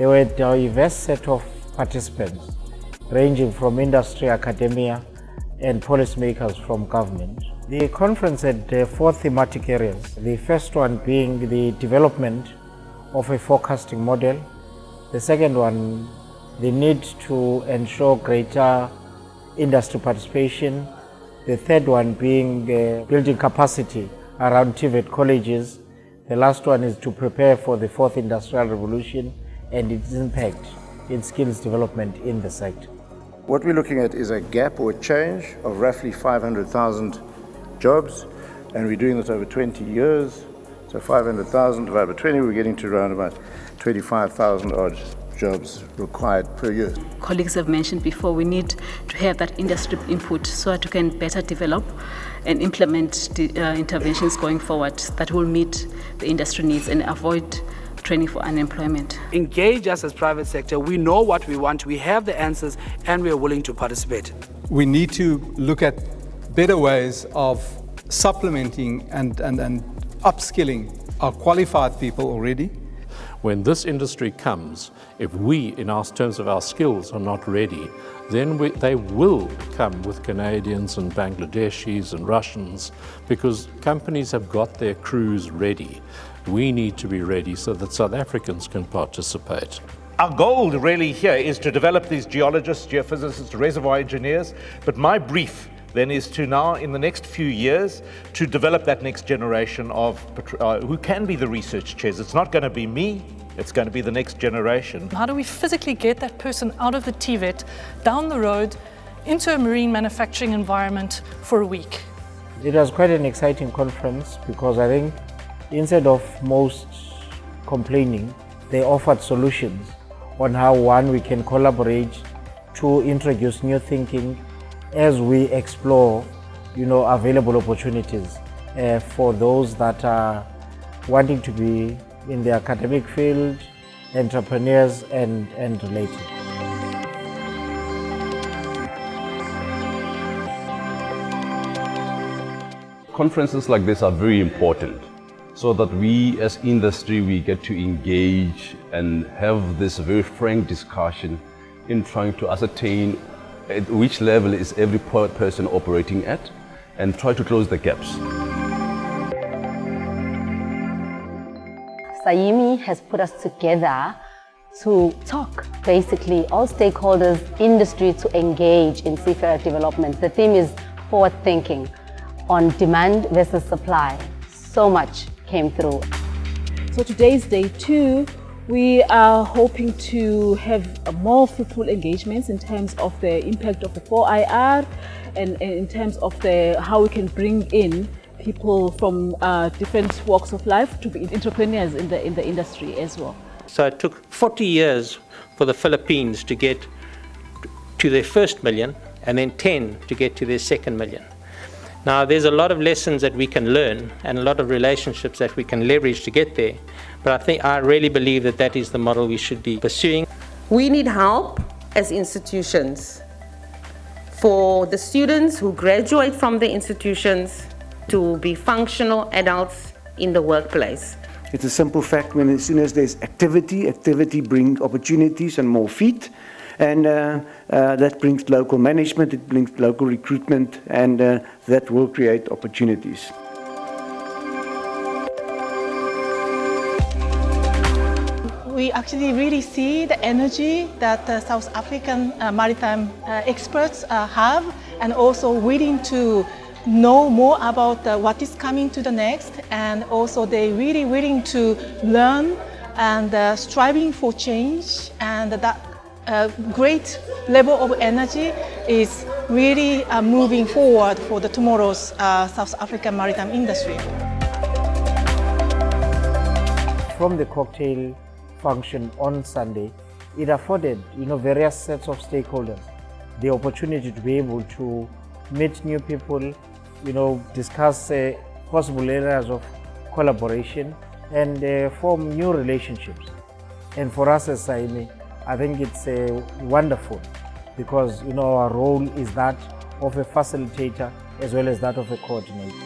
There were a diverse set of participants, ranging from industry, academia, and policymakers from government. The conference had 4 thematic areas. The first one being the development of a forecasting model. The second one, the need to ensure greater industry participation. The third one being building capacity around TVET colleges. The last one is to prepare for the 4th industrial revolution and its impact in skills development in the sector. What we're looking at is a gap or a change of roughly 500,000 jobs, and we're doing this over 20 years. So 500,000 divided by 20, we're getting to around about 25,000 odd jobs required per year. Colleagues have mentioned before, we need to have that industry input so that we can better develop and implement the interventions going forward that will meet the industry needs and avoid training for unemployment. Engage us as private sector. We know what we want, we have the answers, and we are willing to participate. We need to look at better ways of supplementing and upskilling our qualified people already. When this industry comes, if we, in our terms of our skills, are not ready, then they will come with Canadians and Bangladeshis and Russians, because companies have got their crews ready. We need to be ready so that South Africans can participate. Our goal really here is to develop these geologists, geophysicists, reservoir engineers, but my brief then is to now, in the next few years, to develop that next generation of who can be the research chairs. It's not going to be me, it's going to be the next generation. How do we physically get that person out of the TVET, down the road, into a marine manufacturing environment for a week? It was quite an exciting conference because I think instead of most complaining, they offered solutions on how, one, we can collaborate, to introduce new thinking as we explore, available opportunities for those that are wanting to be in the academic field, entrepreneurs and related. Conferences like this are very important so that we as industry, we get to engage and have this very frank discussion in trying to ascertain at which level is every person operating at, and try to close the gaps. SAIMI has put us together to talk, basically, all stakeholders, industry, to engage in seafarer development. The theme is forward thinking on demand versus supply. So much came through. So today's day 2. We are hoping to have more fruitful engagements in terms of the impact of the 4IR and in terms of how we can bring in people from different walks of life to be entrepreneurs in the industry as well. So it took 40 years for the Philippines to get to their first million, and then 10 to get to their second million. Now, there's a lot of lessons that we can learn and a lot of relationships that we can leverage to get there. But I really believe that that is the model we should be pursuing. We need help as institutions for the students who graduate from the institutions to be functional adults in the workplace. It's a simple fact, as soon as there's activity brings opportunities and more feet. And that brings local management, it brings local recruitment, and that will create opportunities. We actually really see the energy that South African maritime experts have, and also willing to know more about what is coming to the next, and also they're really willing to learn and striving for change, and that great level of energy is really moving forward for the tomorrow's South African maritime industry. From the cocktail function on Sunday, it afforded various sets of stakeholders the opportunity to be able to meet new people, discuss possible areas of collaboration and form new relationships. And for us as SAIMI, I think it's wonderful because our role is that of a facilitator as well as that of a coordinator.